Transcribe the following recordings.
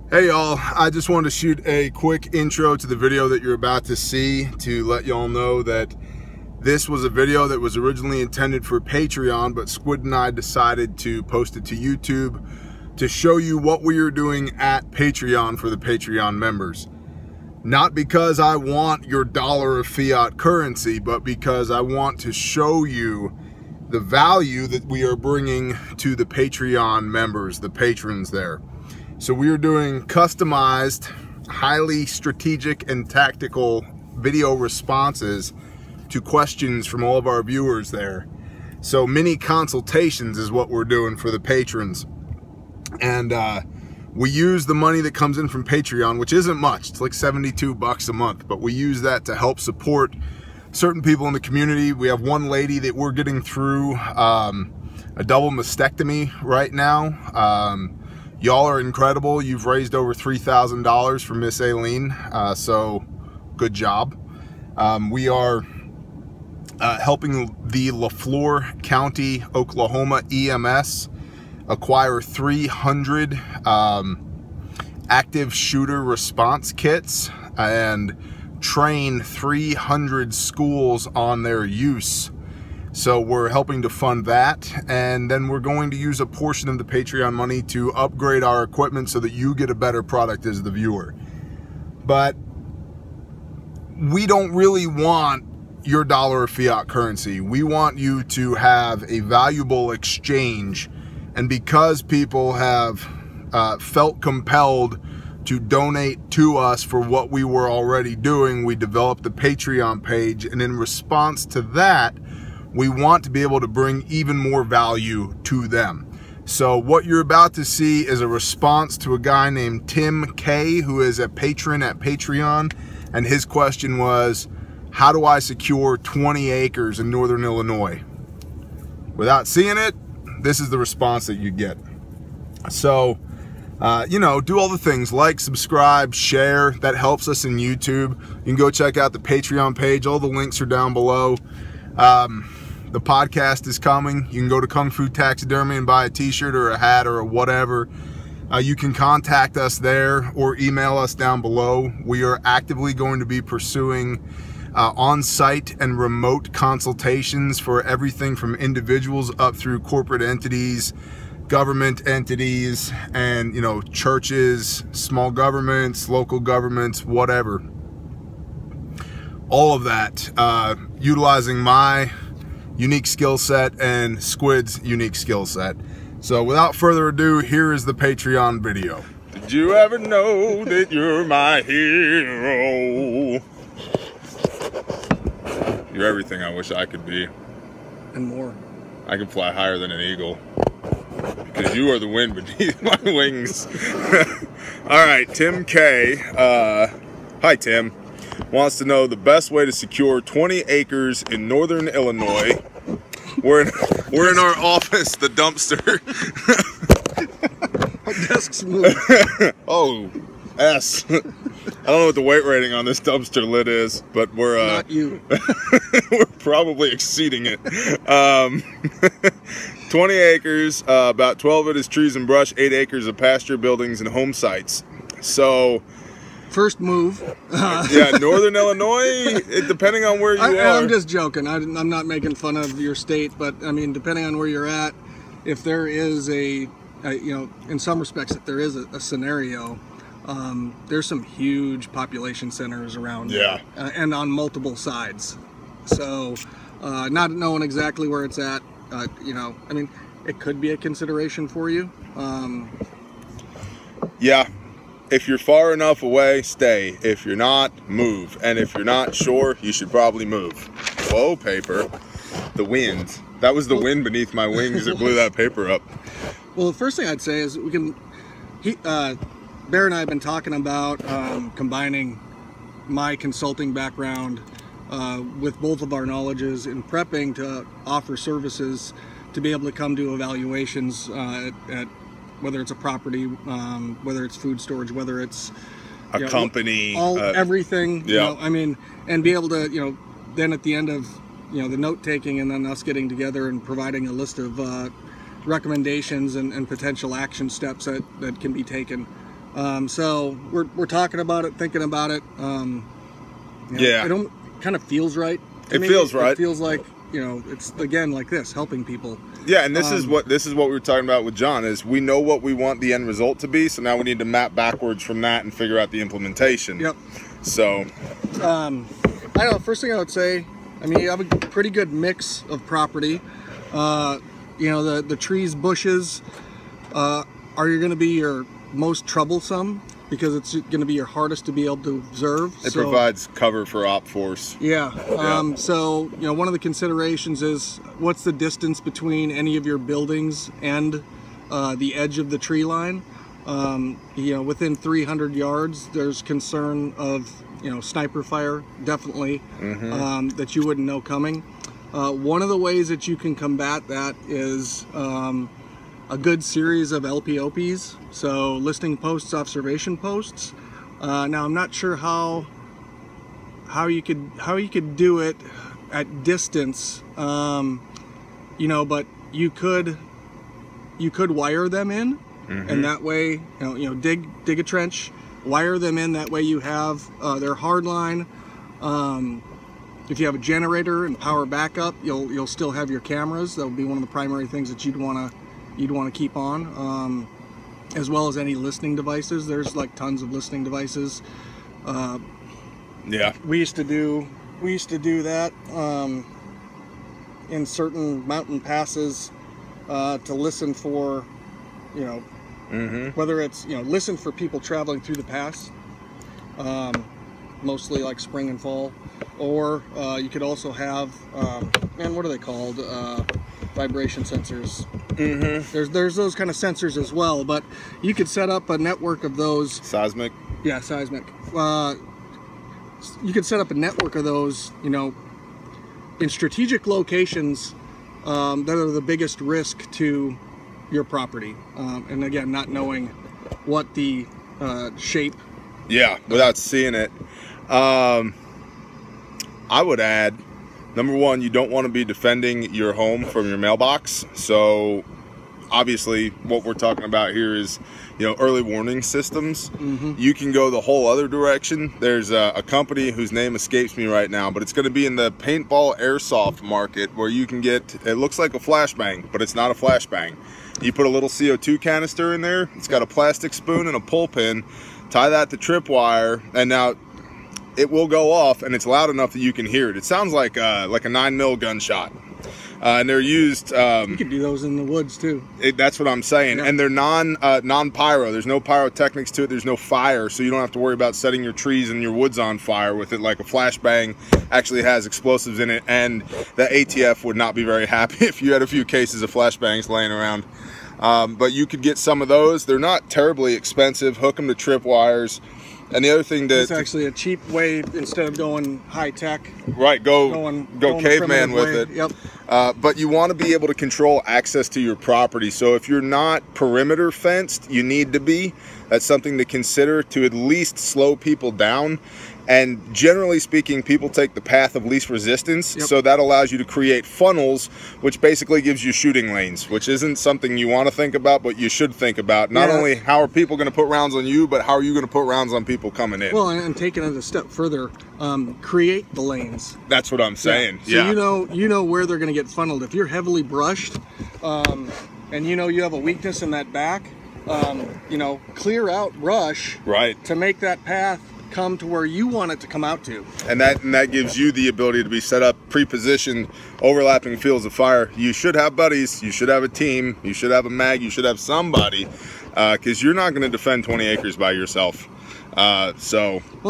Hey y'all, I just wanted to shoot a quick intro to the video that you're about to see to let y'all know that this was a video that was originally intended for Patreon, but Squid and I decided to post it to YouTube to show you what we are doing at Patreon for the Patreon members. Not because I want your dollar of fiat currency, but because I want to show you the value that we are bringing to the Patreon members, the patrons there. So we are doing customized, highly strategic and tactical video responses to questions from all of our viewers there. So mini consultations is what we're doing for the patrons. And we use the money that comes in from Patreon, which isn't much. It's like 72 bucks a month, but we use that to help support certain people in the community. We have one lady that we're getting through a double mastectomy right now. Y'all are incredible. You've raised over $3,000 for Miss Aileen, so good job. We are helping the LaFleur County, Oklahoma EMS acquire 300 active shooter response kits and train 300 schools on their use. So we're helping to fund that, and then we're going to use a portion of the Patreon money to upgrade our equipment so that you get a better product as the viewer. But we don't really want your dollar of fiat currency. We want you to have a valuable exchange, and because people have felt compelled to donate to us for what we were already doing, we developed the Patreon page, and in response to that, we want to be able to bring even more value to them. So what you're about to see is a response to a guy named Tim K, who is a patron at Patreon, and his question was, how do I secure 20 acres in Northern Illinois? Without seeing it, this is the response that you get. So, you know, do all the things, like, subscribe, share. That helps us in YouTube. You can go check out the Patreon page. All the links are down below. The podcast is coming. You can go to Kung Fu Taxidermy and buy a t-shirt or a hat or a whatever. You can contact us there or email us down below. We are actively going to be pursuing on-site and remote consultations for everything from individuals up through corporate entities, government entities, and, you know, churches, small governments, local governments, whatever. All of that, utilizing my unique skill set and Squid's unique skill set. So without further ado, here is the Patreon video. Did you ever know that you're my hero? You're everything I wish I could be. And more. I can fly higher than an eagle, because you are the wind beneath my wings. All right, Tim K. Hi, Tim. Wants to know the best way to secure 20 acres in Northern Illinois. We're in our office, the dumpster. Our desk's moved. Oh, S. I don't know what the weight rating on this dumpster lid is, but we're not you. we're probably exceeding it. 20 acres, about 12 of it is trees and brush, 8 acres of pasture, buildings, and home sites. So first move. Yeah, Northern Illinois, depending on where you are. I'm just joking. I'm not making fun of your state, but I mean, depending on where you're at, if there is you know, in some respects, if there is a scenario, there's some huge population centers around. Yeah. And on multiple sides. So, not knowing exactly where it's at, you know, I mean, it could be a consideration for you. Yeah. If you're far enough away, stay. If you're not, move. And if you're not sure, you should probably move. Whoa, paper. The wind. That was the wind beneath my wings that blew that paper up. Well, the first thing I'd say is we can... Bear and I have been talking about combining my consulting background with both of our knowledges in prepping to offer services to be able to come to evaluations at whether it's a property, whether it's food storage, whether it's a company, everything. Yeah. You know, I mean, and be able to, you know, then at the end of, you know, the note taking and then us getting together and providing a list of recommendations and potential action steps that can be taken So we're talking about it, thinking about it. Yeah. It kind of feels right. It feels right. It feels like, it's again like this, helping people. Yeah, and this is what we were talking about with John, is we know what we want the end result to be, so now we need to map backwards from that and figure out the implementation. Yep. So I don't know, first thing I would say, you have a pretty good mix of property. The trees, bushes are going to be your most troublesome, because it's going to be your hardest to be able to observe. It provides cover for op force. Yeah. So, one of the considerations is what's the distance between any of your buildings and the edge of the tree line. Within 300 yards, there's concern of, sniper fire, definitely, that you wouldn't know coming. One of the ways that you can combat that is a good series of LPOPs, so listening posts, observation posts. Now I'm not sure how you could do it at distance, but you could wire them in, and that way dig a trench, wire them in. That way you have their hard line. If you have a generator and power backup, you'll still have your cameras. That would be one of the primary things that you'd want to keep on, as well as any listening devices. There's like tons of listening devices. Yeah, we used to do that in certain mountain passes to listen for, whether it's listen for people traveling through the pass, mostly like spring and fall, or you could also have what are they called? Vibration sensors. There's those kind of sensors as well, but you could set up a network of those. Seismic. Yeah, seismic. You could set up a network of those, in strategic locations that are the biggest risk to your property. And again, not knowing what the shape. Yeah, without seeing it. I would add, number one, you don't want to be defending your home from your mailbox. So obviously what we're talking about here is, early warning systems. You can go the whole other direction. There's a company whose name escapes me right now, but it's going to be in the paintball airsoft market, where you can get, it looks like a flashbang, but it's not a flashbang. You put a little CO2 canister in there. It's got a plastic spoon and a pull pin. Tie that to tripwire, and now it will go off, and it's loud enough that you can hear it. It sounds like a 9mm gunshot. And they're used. You could do those in the woods too. That's what I'm saying. Yeah. And they're non-pyro. There's no pyrotechnics to it. There's no fire, so you don't have to worry about setting your trees and your woods on fire with it. Like a flashbang actually has explosives in it, and the ATF would not be very happy if you had a few cases of flashbangs laying around. But you could get some of those. They're not terribly expensive. Hook them to tripwires. And the other thing that it's actually a cheap way, instead of going high tech. Right, go caveman with it. Yep. But you want to be able to control access to your property. So if you're not perimeter fenced, you need to be. That's something to consider, to at least slow people down. And generally speaking, people take the path of least resistance. Yep. So that allows you to create funnels, which basically gives you shooting lanes, which isn't something you want to think about, but you should think about. Not only how are people going to put rounds on you, but how are you going to put rounds on people coming in? Well, and taking it a step further, create the lanes. That's what I'm saying. Yeah. So you know where they're going to get funneled. If you're heavily brushed, and you have a weakness in that back, clear out brush. Right. To make that path come to where you want it to come out to. And that gives you the ability to be set up, pre-positioned, overlapping fields of fire. You should have buddies, you should have a team, you should have a mag, you should have somebody, because you're not going to defend 20 acres by yourself. Well,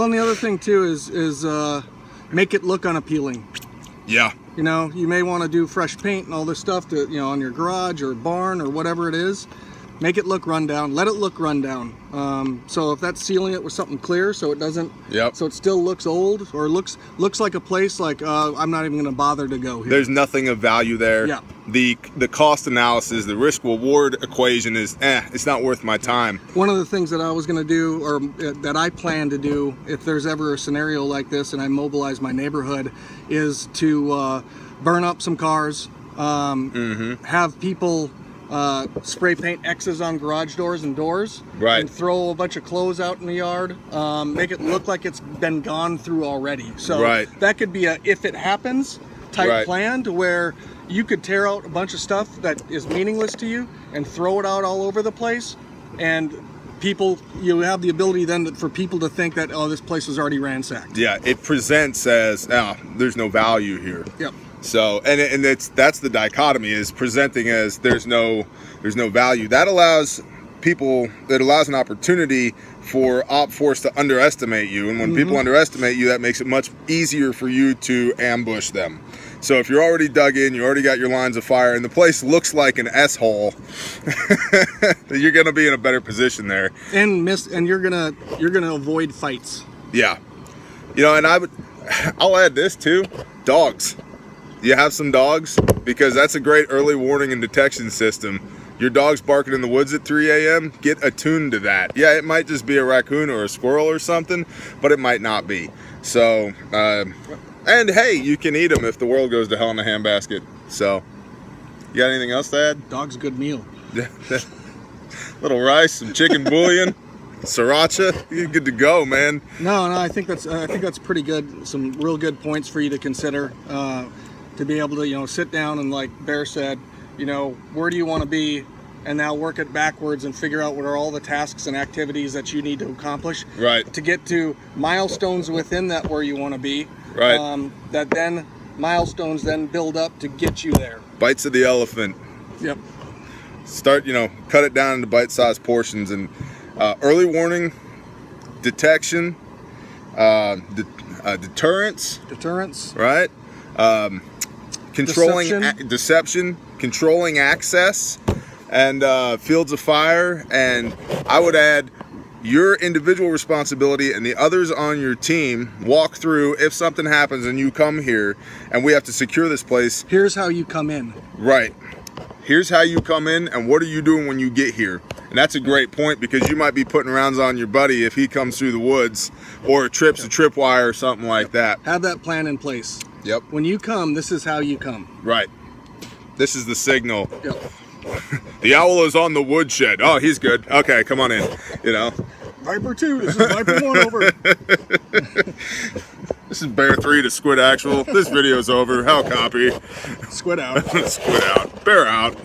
and the other thing too is make it look unappealing. Yeah. You may want to do fresh paint and all this stuff to, on your garage or barn or whatever it is. Make it look run down. Let it look run down. So if that's sealing it with something clear, so it doesn't, so it still looks old, or looks like a place like I'm not even going to bother to go here. There's nothing of value there. Yeah. The cost analysis, the risk reward equation is it's not worth my time. One of the things that I was going to do, or that I plan to do, if there's ever a scenario like this and I mobilize my neighborhood, is to burn up some cars, have people spray paint X's on garage doors and doors, right, and throw a bunch of clothes out in the yard, make it look like it's been gone through already. So right, that could be a if it happens type right, plan, to where you could tear out a bunch of stuff that is meaningless to you and throw it out all over the place, and people, you have the ability then for people to think that, oh, this place is already ransacked. Yeah, it presents as, oh, there's no value here. Yep. So, and that's the dichotomy, is presenting as there's no value. That allows people, that allows an opportunity for op force to underestimate you, and when people underestimate you, that makes it much easier for you to ambush them. So if you're already dug in, you already got your lines of fire, and the place looks like an S-hole, you're gonna be in a better position there. And you're gonna avoid fights. Yeah, you know, and I'll add this too: dogs. You have some dogs, because that's a great early warning and detection system. Your dog's barking in the woods at 3 a.m., get attuned to that. Yeah, it might just be a raccoon or a squirrel or something, but it might not be. So, and hey, you can eat them if the world goes to hell in a handbasket. So, you got anything else to add? Dog's a good meal. Little rice, some chicken bouillon, sriracha, you're good to go, man. No, I think that's pretty good. Some real good points for you to consider. To be able to, you know, sit down and, like Bear said, you know, where do you want to be, and now work it backwards and figure out what are all the tasks and activities that you need to accomplish, right, to get to milestones within that where you want to be, right, that then milestones then build up to get you there. Bites of the elephant. Yep. Start, you know, cut it down into bite-sized portions, and early warning, detection, deterrence, right, controlling deception, controlling access, and fields of fire. And I would add your individual responsibility and the others on your team walk through if something happens and you come here and we have to secure this place. Here's how you come in. Right. Here's how you come in, and what are you doing when you get here? And that's a great point, because you might be putting rounds on your buddy if he comes through the woods or trips a tripwire or something like that. Have that plan in place. Yep. When you come, this is how you come. Right. This is the signal. Yep. The owl is on the woodshed. Oh, he's good. Okay, come on in. You know. Viper 2, this is Viper 1 over. This is Bear 3 to Squid Actual. This video's over. How copy? Squid out. Squid out. Bear out.